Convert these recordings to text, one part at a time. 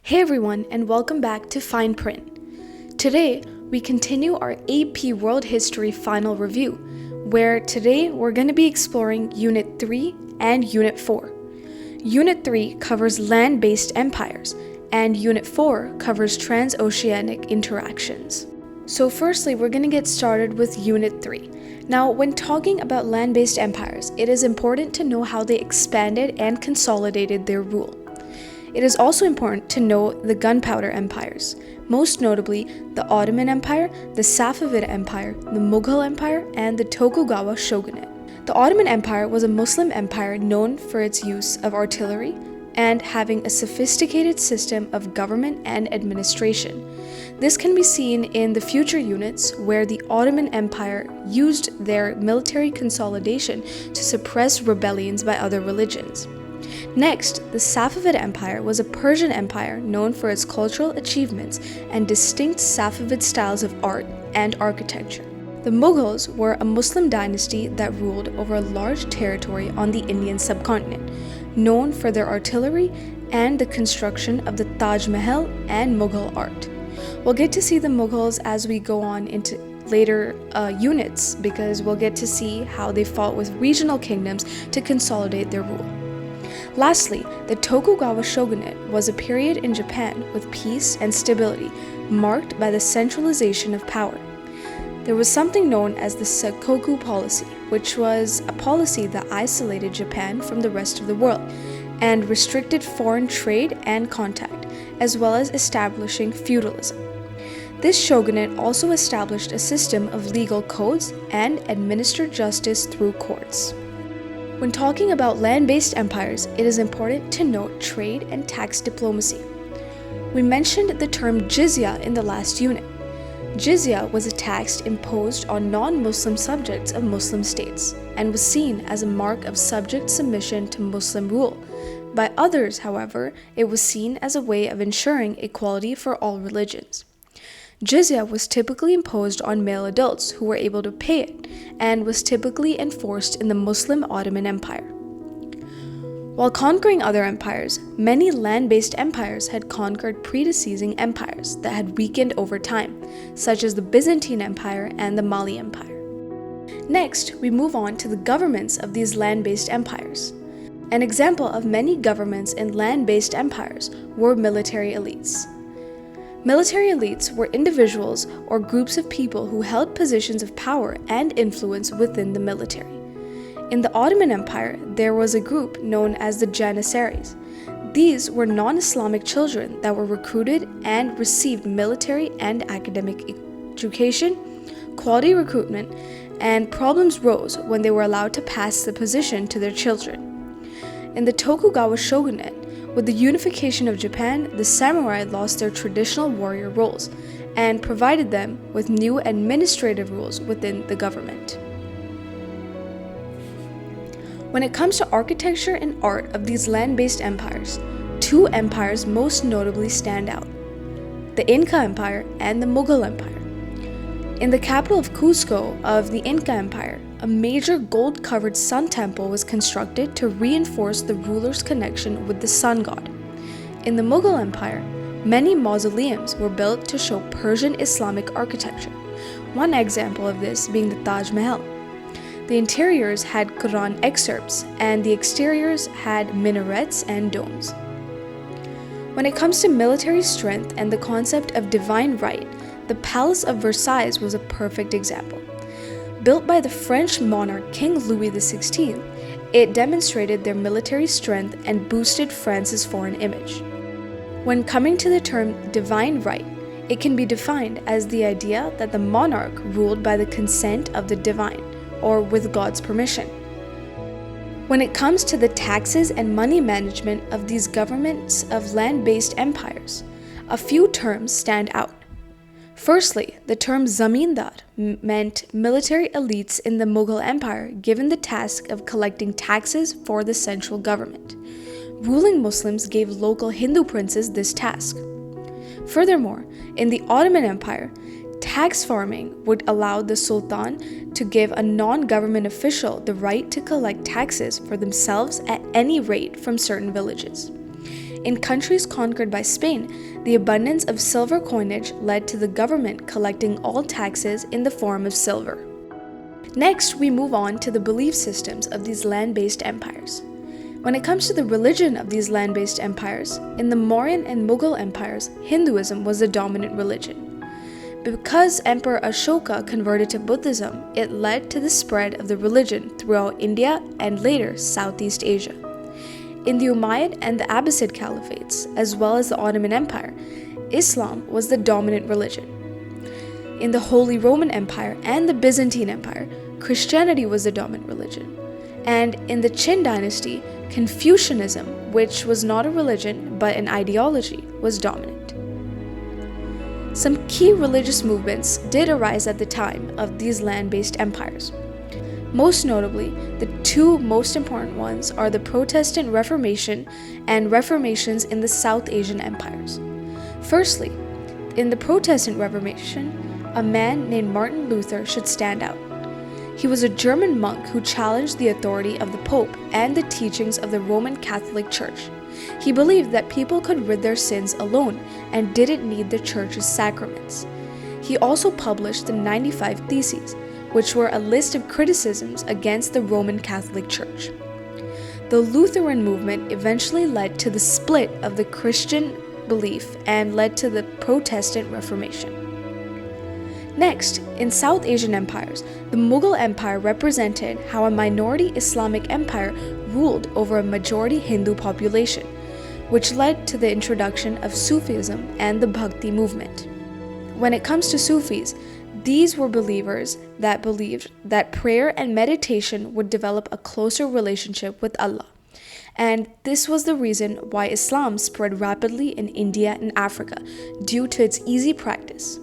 Hey everyone, and welcome back to Fine Print. Today, we continue our AP World History final review, where today we're going to be exploring Unit 3 and Unit 4. Unit 3 covers land-based empires, and Unit 4 covers transoceanic interactions. So firstly, we're going to get started with Unit 3. Now, when talking about land-based empires, it is important to know how they expanded and consolidated their rule. It is also important to know the gunpowder empires, most notably the Ottoman Empire, the Safavid Empire, the Mughal Empire, and the Tokugawa Shogunate. The Ottoman Empire was a Muslim empire known for its use of artillery and having a sophisticated system of government and administration. This can be seen in the future units where the Ottoman Empire used their military consolidation to suppress rebellions by other religions. Next, the Safavid Empire was a Persian empire known for its cultural achievements and distinct Safavid styles of art and architecture. The Mughals were a Muslim dynasty that ruled over a large territory on the Indian subcontinent, known for their artillery and the construction of the Taj Mahal and Mughal art. We'll get to see the Mughals as we go on into later units because we'll get to see how they fought with regional kingdoms to consolidate their rule. Lastly, the Tokugawa Shogunate was a period in Japan with peace and stability, marked by the centralization of power. There was something known as the Sakoku policy, which was a policy that isolated Japan from the rest of the world and restricted foreign trade and contact, as well as establishing feudalism. This shogunate also established a system of legal codes and administered justice through courts. When talking about land-based empires, it is important to note trade and tax diplomacy. We mentioned the term jizya in the last unit. Jizya was a tax imposed on non-Muslim subjects of Muslim states and was seen as a mark of subject submission to Muslim rule. By others, however, it was seen as a way of ensuring equality for all religions. Jizya was typically imposed on male adults who were able to pay it and was typically enforced in the Muslim Ottoman Empire. While conquering other empires, many land-based empires had conquered predecessing empires that had weakened over time, such as the Byzantine Empire and the Mali Empire. Next, we move on to the governments of these land-based empires. An example of many governments in land-based empires were military elites. Military elites were individuals or groups of people who held positions of power and influence within the military. In the Ottoman Empire, there was a group known as the Janissaries. These were non-Islamic children that were recruited and received military and academic education, quality recruitment, and problems rose when they were allowed to pass the position to their children. In the Tokugawa Shogunate, with the unification of Japan, the samurai lost their traditional warrior roles and provided them with new administrative rules within the government. When it comes to architecture and art of these land-based empires, two empires most notably stand out: the Inca Empire and the Mughal Empire. In the capital of Cusco of the Inca Empire, a major gold-covered sun temple was constructed to reinforce the ruler's connection with the sun god. In the Mughal Empire, many mausoleums were built to show Persian Islamic architecture, one example of this being the Taj Mahal. The interiors had Quran excerpts, and the exteriors had minarets and domes. When it comes to military strength and the concept of divine right, the Palace of Versailles was a perfect example. Built by the French monarch King Louis XVI, it demonstrated their military strength and boosted France's foreign image. When coming to the term divine right, it can be defined as the idea that the monarch ruled by the consent of the divine, or with God's permission. When it comes to the taxes and money management of these governments of land-based empires, a few terms stand out. Firstly, the term zamindar meant military elites in the Mughal Empire given the task of collecting taxes for the central government. Ruling Muslims gave local Hindu princes this task. Furthermore, in the Ottoman Empire, tax farming would allow the Sultan to give a non-government official the right to collect taxes for themselves at any rate from certain villages. In countries conquered by Spain, the abundance of silver coinage led to the government collecting all taxes in the form of silver. Next, we move on to the belief systems of these land-based empires. When it comes to the religion of these land-based empires, in the Mauryan and Mughal empires, Hinduism was the dominant religion. Because Emperor Ashoka converted to Buddhism, it led to the spread of the religion throughout India and later Southeast Asia. In the Umayyad and the Abbasid caliphates, as well as the Ottoman Empire, Islam was the dominant religion. In the Holy Roman Empire and the Byzantine Empire, Christianity was the dominant religion. And in the Qin dynasty, Confucianism, which was not a religion but an ideology, was dominant. Some key religious movements did arise at the time of these land-based empires. Most notably, the two most important ones are the Protestant Reformation and reformations in the South Asian empires. Firstly, in the Protestant Reformation, a man named Martin Luther should stand out. He was a German monk who challenged the authority of the Pope and the teachings of the Roman Catholic Church. He believed that people could rid their sins alone and didn't need the Church's sacraments. He also published the 95 Theses, which were a list of criticisms against the Roman Catholic Church. The Lutheran movement eventually led to the split of the Christian belief and led to the Protestant Reformation. Next, in South Asian empires, the Mughal Empire represented how a minority Islamic empire ruled over a majority Hindu population, which led to the introduction of Sufism and the Bhakti movement. When it comes to Sufis, these were believers that believed that prayer and meditation would develop a closer relationship with Allah. And this was the reason why Islam spread rapidly in India and Africa, due to its easy practice.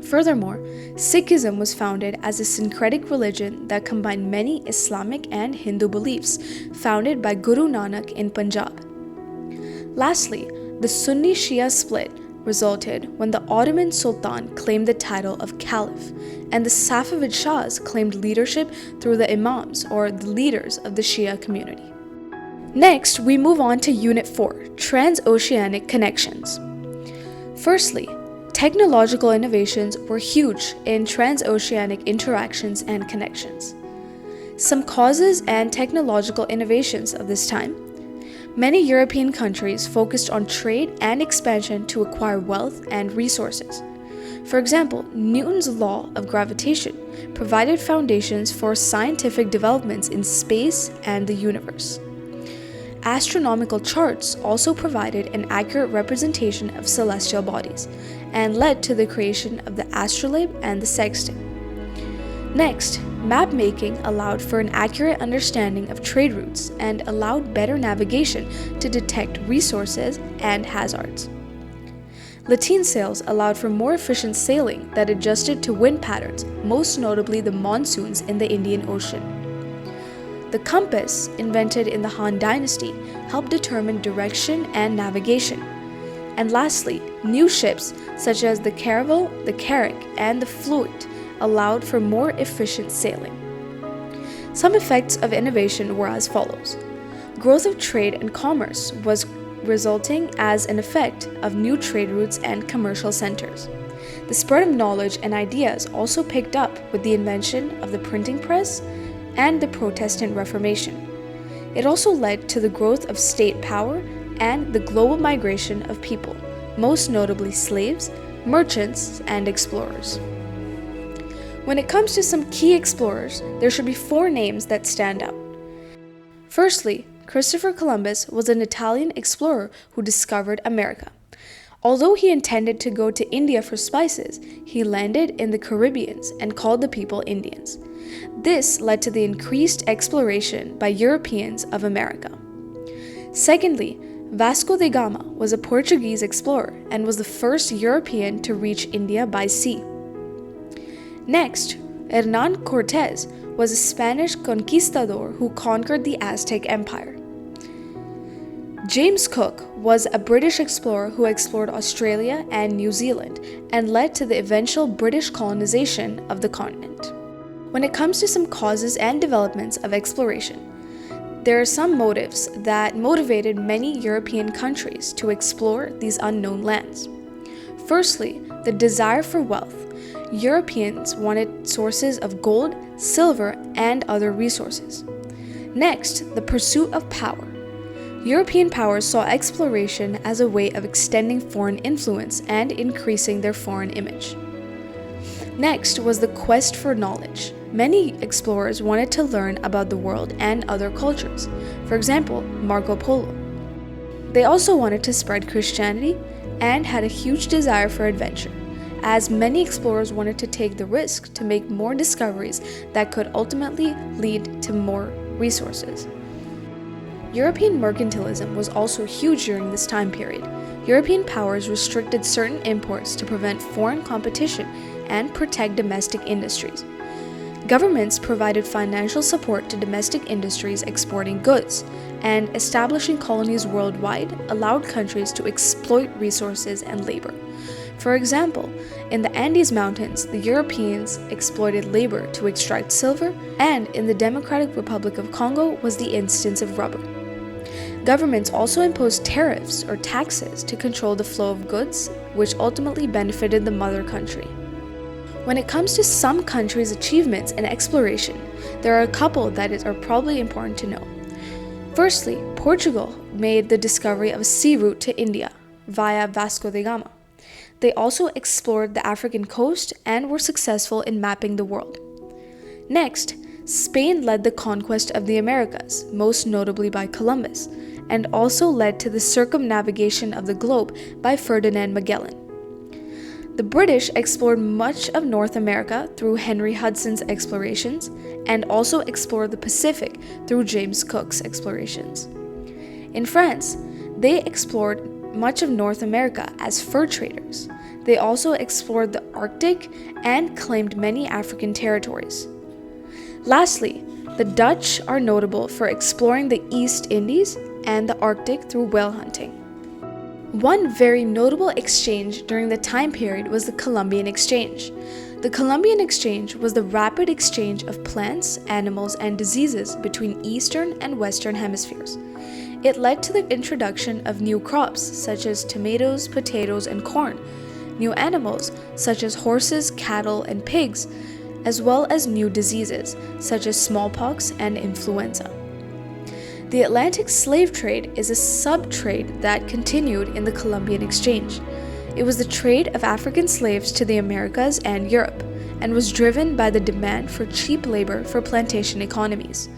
Furthermore, Sikhism was founded as a syncretic religion that combined many Islamic and Hindu beliefs, founded by Guru Nanak in Punjab. Lastly, the Sunni-Shia split resulted when the Ottoman Sultan claimed the title of Caliph, and the Safavid Shahs claimed leadership through the Imams, or the leaders of the Shia community. Next, we move on to Unit 4, Transoceanic Connections. Firstly, technological innovations were huge in transoceanic interactions and connections. Some causes and technological innovations of this time. Many European countries focused on trade and expansion to acquire wealth and resources. For example, Newton's law of gravitation provided foundations for scientific developments in space and the universe. Astronomical charts also provided an accurate representation of celestial bodies and led to the creation of the astrolabe and the sextant. Next, map making allowed for an accurate understanding of trade routes and allowed better navigation to detect resources and hazards. Lateen sails allowed for more efficient sailing that adjusted to wind patterns, most notably the monsoons in the Indian Ocean. The compass, invented in the Han Dynasty, helped determine direction and navigation. And lastly, new ships such as the caravel, the carrack, and the fluid allowed for more efficient sailing. Some effects of innovation were as follows. Growth of trade and commerce was resulting as an effect of new trade routes and commercial centers. The spread of knowledge and ideas also picked up with the invention of the printing press and the Protestant Reformation. It also led to the growth of state power and the global migration of people, most notably slaves, merchants, and explorers. When it comes to some key explorers, there should be 4 names that stand out. Firstly, Christopher Columbus was an Italian explorer who discovered America. Although he intended to go to India for spices, he landed in the Caribbean and called the people Indians. This led to the increased exploration by Europeans of America. Secondly, Vasco da Gama was a Portuguese explorer and was the first European to reach India by sea. Next, Hernán Cortés was a Spanish conquistador who conquered the Aztec Empire. James Cook was a British explorer who explored Australia and New Zealand and led to the eventual British colonization of the continent. When it comes to some causes and developments of exploration, There are some motives that motivated many European countries to explore these unknown lands. Firstly, the desire for wealth. Europeans wanted sources of gold, silver, and other resources. Next, the pursuit of power. European powers saw exploration as a way of extending foreign influence and increasing their foreign image. Next was the quest for knowledge. Many explorers wanted to learn about the world and other cultures. For example, Marco Polo. They also wanted to spread Christianity and had a huge desire for adventure, as many explorers wanted to take the risk to make more discoveries that could ultimately lead to more resources. European mercantilism was also huge during this time period. European powers restricted certain imports to prevent foreign competition and protect domestic industries. Governments provided financial support to domestic industries exporting goods, and establishing colonies worldwide allowed countries to exploit resources and labor. For example, in the Andes Mountains, the Europeans exploited labor to extract silver, and in the Democratic Republic of Congo was the instance of rubber. Governments also imposed tariffs or taxes to control the flow of goods, which ultimately benefited the mother country. When it comes to some countries' achievements in exploration, there are a couple that are probably important to know. Firstly, Portugal made the discovery of a sea route to India via Vasco da Gama. They also explored the African coast and were successful in mapping the world. Next, Spain led the conquest of the Americas, most notably by Columbus, and also led to the circumnavigation of the globe by Ferdinand Magellan. The British explored much of North America through Henry Hudson's explorations and also explored the Pacific through James Cook's explorations. In France, they explored much of North America as fur traders. They also explored the Arctic and claimed many African territories. Lastly, the Dutch are notable for exploring the East Indies and the Arctic through whale hunting. One very notable exchange during the time period was the Columbian Exchange. The Columbian Exchange was the rapid exchange of plants, animals, and diseases between Eastern and Western hemispheres. It led to the introduction of new crops such as tomatoes, potatoes, and corn, new animals such as horses, cattle, and pigs, as well as new diseases such as smallpox and influenza. The Atlantic slave trade is a sub-trade that continued in the Columbian Exchange. It was the trade of African slaves to the Americas and Europe, and was driven by the demand for cheap labor for plantation economies.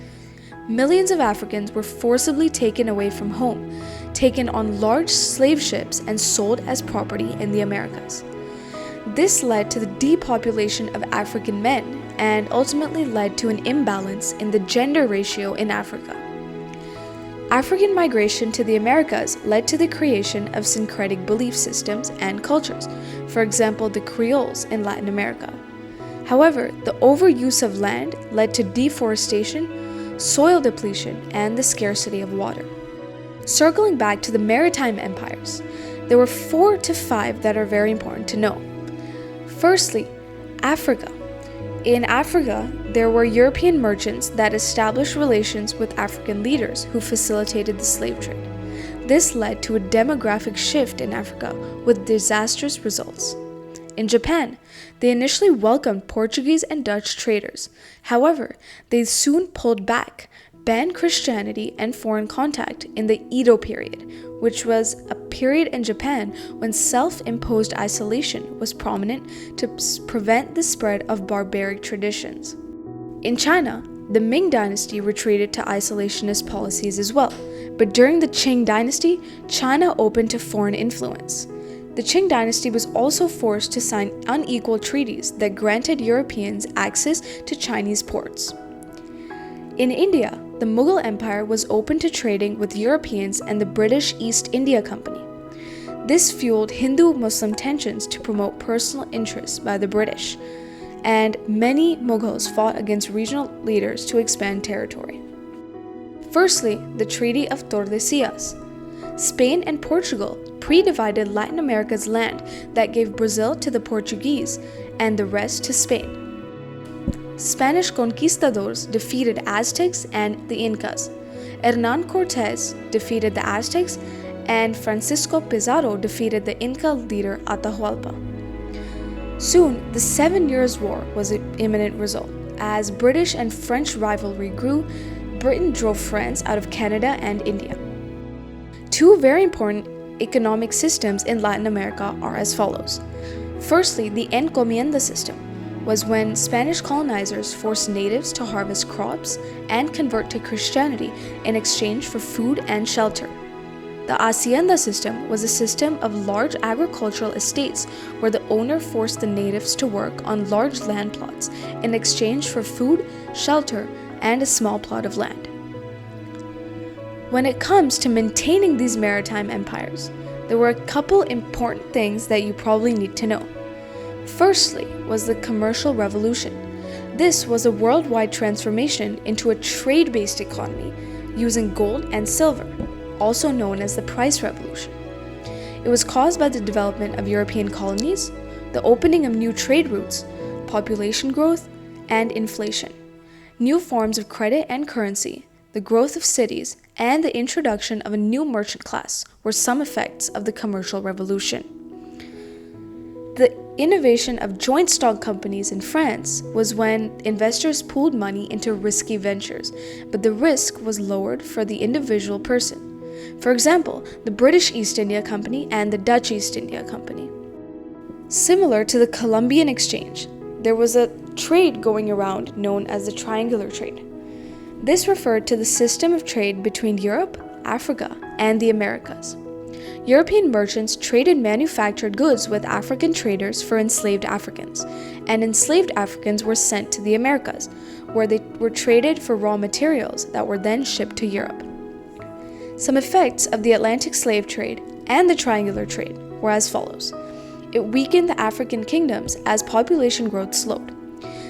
Millions of Africans were forcibly taken away from home, taken on large slave ships, and sold as property in the Americas. This led to the depopulation of African men and ultimately led to an imbalance in the gender ratio in Africa. African migration to the Americas led to the creation of syncretic belief systems and cultures, for example, the Creoles in Latin America. However, the overuse of land led to deforestation, soil depletion, and the scarcity of water. Circling back to the maritime empires, there were 4 to 5 that are very important to know. Firstly, Africa. In Africa, there were European merchants that established relations with African leaders who facilitated the slave trade. This led to a demographic shift in Africa with disastrous results. In Japan, they initially welcomed Portuguese and Dutch traders. However, they soon pulled back, banned Christianity and foreign contact in the Edo period, which was a period in Japan when self-imposed isolation was prominent to prevent the spread of barbaric traditions. In China, the Ming dynasty retreated to isolationist policies as well, but during the Qing dynasty, China opened to foreign influence. The Qing dynasty was also forced to sign unequal treaties that granted Europeans access to Chinese ports. In India, the Mughal Empire was open to trading with Europeans and the British East India Company. This fueled Hindu-Muslim tensions to promote personal interests by the British, and many Mughals fought against regional leaders to expand territory. Firstly, the Treaty of Tordesillas. Spain and Portugal pre-divided Latin America's land that gave Brazil to the Portuguese and the rest to Spain. Spanish conquistadors defeated Aztecs and the Incas, Hernan Cortes defeated the Aztecs, and Francisco Pizarro defeated the Inca leader Atahualpa. Soon, the 7 Years' War was an imminent result. As British and French rivalry grew, Britain drove France out of Canada and India. Two very important economic systems in Latin America are as follows. Firstly, the encomienda system was when Spanish colonizers forced natives to harvest crops and convert to Christianity in exchange for food and shelter. The hacienda system was a system of large agricultural estates where the owner forced the natives to work on large land plots in exchange for food, shelter, and a small plot of land. When it comes to maintaining these maritime empires, there were a couple important things that you probably need to know. Firstly was the commercial revolution. This was a worldwide transformation into a trade-based economy using gold and silver, also known as the price revolution. It was caused by the development of European colonies, the opening of new trade routes, population growth, and inflation, new forms of credit and currency, the growth of cities, and the introduction of a new merchant class were some effects of the commercial revolution. The innovation of joint stock companies in France was when investors pooled money into risky ventures, but the risk was lowered for the individual person. For example, the British East India Company and the Dutch East India Company. Similar to the Columbian Exchange, there was a trade going around known as the triangular trade. This referred to the system of trade between Europe, Africa, and the Americas. European merchants traded manufactured goods with African traders for enslaved Africans, and enslaved Africans were sent to the Americas, where they were traded for raw materials that were then shipped to Europe. Some effects of the Atlantic slave trade and the triangular trade were as follows. It weakened the African kingdoms as population growth slowed.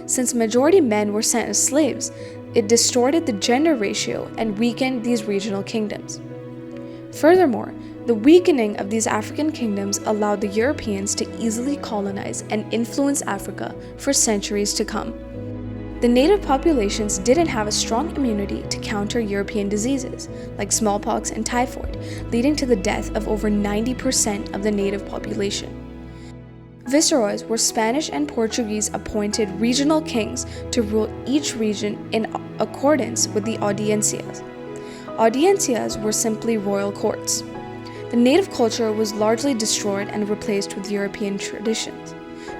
Since majority men were sent as slaves, it distorted the gender ratio and weakened these regional kingdoms. Furthermore, the weakening of these African kingdoms allowed the Europeans to easily colonize and influence Africa for centuries to come. The native populations didn't have a strong immunity to counter European diseases, like smallpox and typhoid, leading to the death of over 90% of the native population. Viceroys were Spanish and Portuguese appointed regional kings to rule each region in accordance with the audiencias. Audiencias were simply royal courts. The native culture was largely destroyed and replaced with European traditions.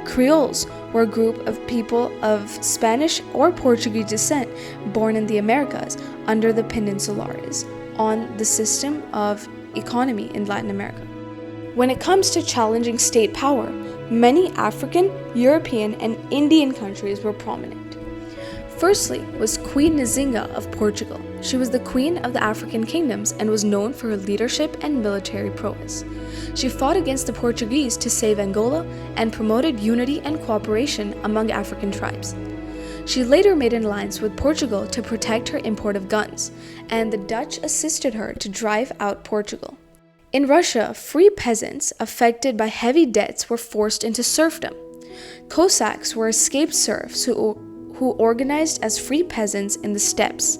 Creoles were a group of people of Spanish or Portuguese descent born in the Americas under the Peninsulares on the system of economy in Latin America. When it comes to challenging state power, many African, European, and Indian countries were prominent. Firstly was Queen Nzinga of Portugal. She was the queen of the African kingdoms and was known for her leadership and military prowess. She fought against the Portuguese to save Angola and promoted unity and cooperation among African tribes. She later made an alliance with Portugal to protect her import of guns, and the Dutch assisted her to drive out Portugal. In Russia, free peasants affected by heavy debts were forced into serfdom. Cossacks were escaped serfs who organized as free peasants in the steppes.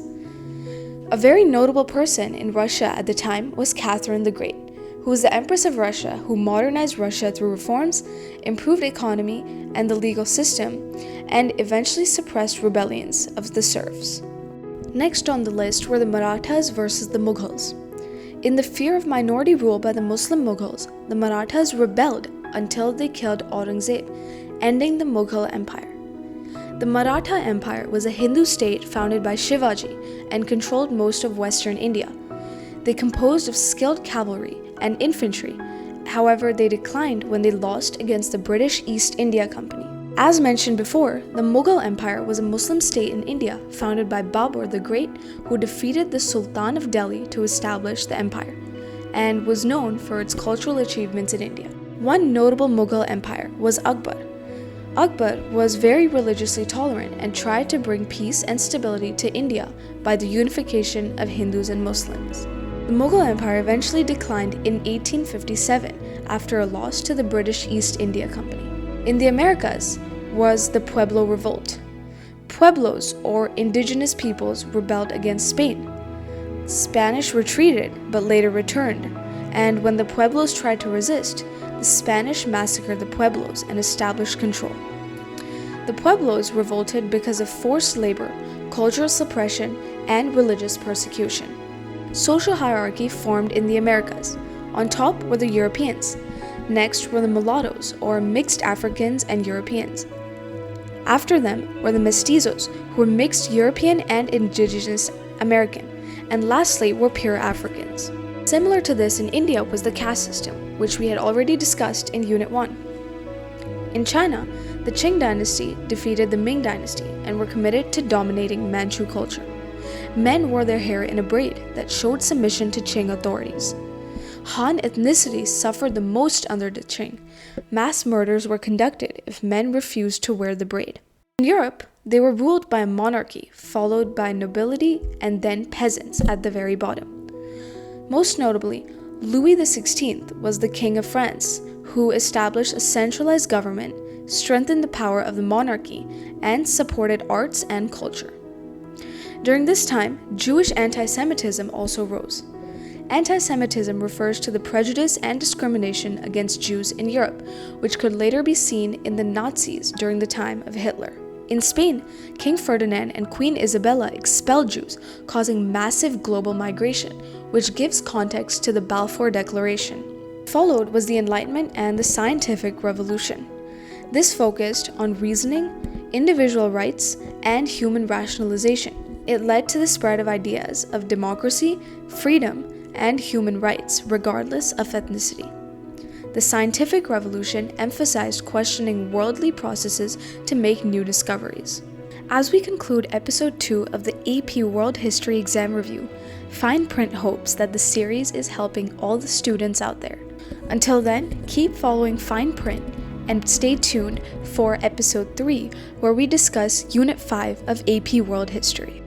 A very notable person in Russia at the time was Catherine the Great, who was the Empress of Russia who modernized Russia through reforms, improved economy and the legal system, and eventually suppressed rebellions of the serfs. Next on the list were the Marathas versus the Mughals. In the fear of minority rule by the Muslim Mughals, the Marathas rebelled until they killed Aurangzeb, ending the Mughal Empire. The Maratha Empire was a Hindu state founded by Shivaji and controlled most of western India. They composed of skilled cavalry and infantry. However, they declined when they lost against the British East India Company. As mentioned before, the Mughal Empire was a Muslim state in India founded by Babur the Great, who defeated the Sultan of Delhi to establish the empire, and was known for its cultural achievements in India. One notable Mughal empire was Akbar. Akbar was very religiously tolerant and tried to bring peace and stability to India by the unification of Hindus and Muslims. The Mughal Empire eventually declined in 1857 after a loss to the British East India Company. In the Americas was the Pueblo Revolt. Pueblos, or indigenous peoples, rebelled against Spain. Spanish retreated but later returned, and when the Pueblos tried to resist, the Spanish massacred the Pueblos and established control. The Pueblos revolted because of forced labor, cultural suppression, and religious persecution. Social hierarchy formed in the Americas. On top were the Europeans. Next were the mulattoes, or mixed Africans and Europeans. After them were the mestizos, who were mixed European and indigenous American. And lastly were pure Africans. Similar to this in India was the caste system, which we had already discussed in Unit 1. In China, the Qing dynasty defeated the Ming dynasty and were committed to dominating Manchu culture. Men wore their hair in a braid that showed submission to Qing authorities. Han ethnicity suffered the most under the Qing. Mass murders were conducted if men refused to wear the braid. In Europe, they were ruled by a monarchy, followed by nobility and then peasants at the very bottom. Most notably, Louis XVI was the King of France, who established a centralized government, strengthened the power of the monarchy, and supported arts and culture. During this time, Jewish anti-Semitism also rose. Anti-Semitism refers to the prejudice and discrimination against Jews in Europe, which could later be seen in the Nazis during the time of Hitler. In Spain, King Ferdinand and Queen Isabella expelled Jews, causing massive global migration, which gives context to the Balfour Declaration. Followed was the Enlightenment and the Scientific Revolution. This focused on reasoning, individual rights, and human rationalization. It led to the spread of ideas of democracy, freedom, and human rights, regardless of ethnicity. The scientific revolution emphasized questioning worldly processes to make new discoveries. As we conclude episode 2 of the AP World History Exam Review, Fine Print hopes that the series is helping all the students out there. Until then, keep following Fine Print and stay tuned for episode 3, where we discuss Unit 5 of AP World History.